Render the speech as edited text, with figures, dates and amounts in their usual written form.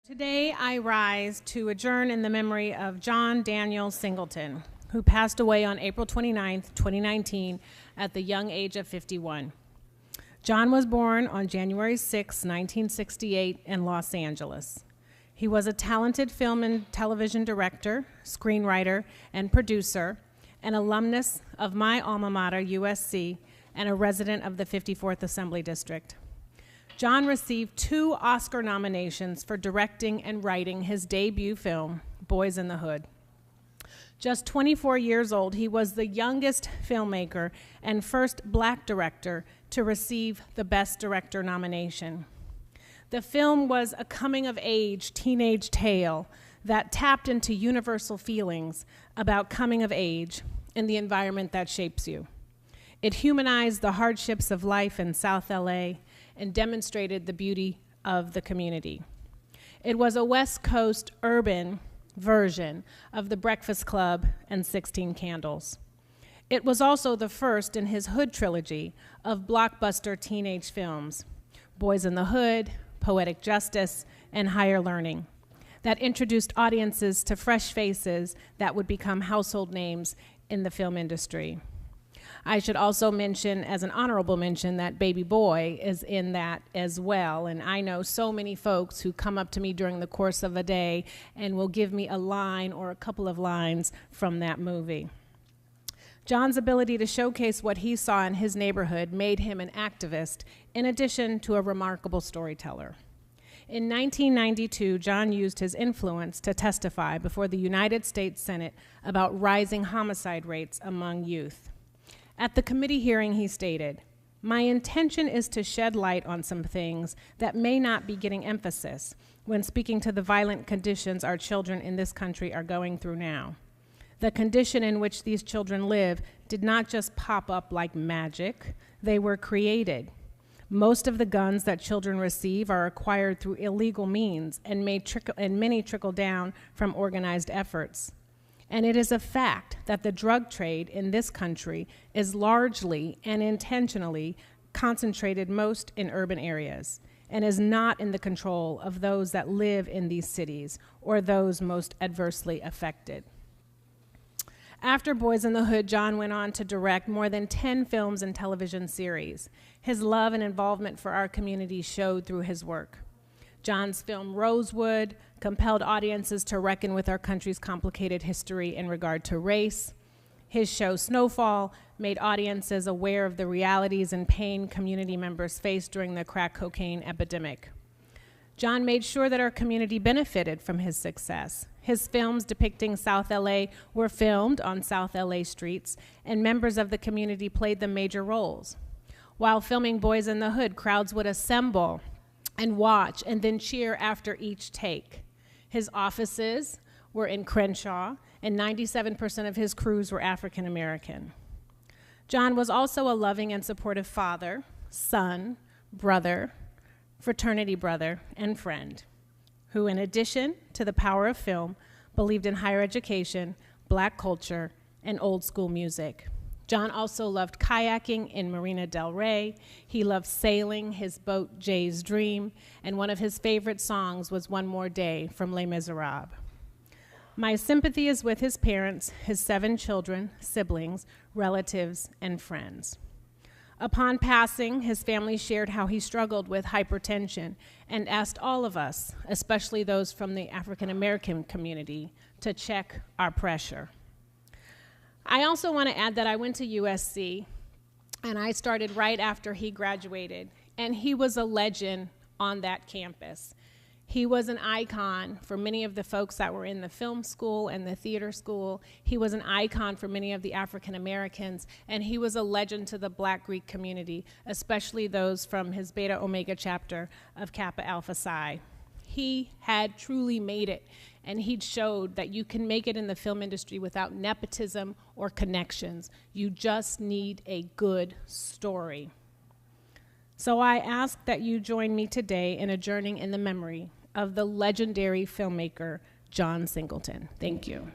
Today I rise to adjourn in the memory of John Daniel Singleton, who passed away on April 29, 2019, at the young age of 51. John was born on January 6, 1968, in Los Angeles. He was a talented film and television director, screenwriter, and producer, an alumnus of my alma mater, USC, and a resident of the 54th Assembly District. John received 2 Oscar nominations for directing and writing his debut film, Boyz in the Hood. Just 24 years old, he was the youngest filmmaker and first Black director to receive the Best Director nomination. The film was a coming-of-age teenage tale that tapped into universal feelings about coming of age in the environment that shapes you. It humanized the hardships of life in South LA and demonstrated the beauty of the community. It was a West Coast urban version of The Breakfast Club and 16 Candles. It was also the first in his Hood trilogy of blockbuster teenage films, Boyz in the Hood, Poetic Justice, and Higher Learning, that introduced audiences to fresh faces that would become household names in the film industry. I should also mention, as an honorable mention, that Baby Boy is in that as well. And I know so many folks who come up to me during the course of a day and will give me a line or a couple of lines from that movie. John's ability to showcase what he saw in his neighborhood made him an activist, in addition to a remarkable storyteller. In 1992, John used his influence to testify before the United States Senate about rising homicide rates among youth. At the committee hearing, he stated, "My intention is to shed light on some things that may not be getting emphasis when speaking to the violent conditions our children in this country are going through now. The condition in which these children live did not just pop up like magic, they were created. Most of the guns that children receive are acquired through illegal means and many trickle down from organized efforts. And it is a fact that the drug trade in this country is largely and intentionally concentrated most in urban areas and is not in the control of those that live in these cities or those most adversely affected." After Boyz in the Hood, John went on to direct more than 10 films and television series. His love and involvement for our community showed through his work. John's film Rosewood compelled audiences to reckon with our country's complicated history in regard to race. His show Snowfall made audiences aware of the realities and pain community members faced during the crack cocaine epidemic. John made sure that our community benefited from his success. His films depicting South LA were filmed on South LA streets, and members of the community played the major roles. While filming Boyz in the Hood, crowds would assemble and watch and then cheer after each take. His offices were in Crenshaw, and 97% of his crews were African American. John was also a loving and supportive father, son, brother, fraternity brother, and friend, who, in addition to the power of film, believed in higher education, Black culture, and old school music. John also loved kayaking in Marina del Rey. He loved sailing his boat, Jay's Dream, and one of his favorite songs was One More Day from Les Miserables. My sympathy is with his parents, his 7 children, siblings, relatives, and friends. Upon passing, his family shared how he struggled with hypertension and asked all of us, especially those from the African American community, to check our pressure. I also want to add that I went to USC, and I started right after he graduated, and he was a legend on that campus. He was an icon for many of the folks that were in the film school and the theater school. He was an icon for many of the African Americans, and he was a legend to the Black Greek community, especially those from his Beta Omega chapter of Kappa Alpha Psi. He had truly made it, and he showed that you can make it in the film industry without nepotism or connections. You just need a good story. So I ask that you join me today in adjourning in the memory of the legendary filmmaker, John Singleton. Thank you.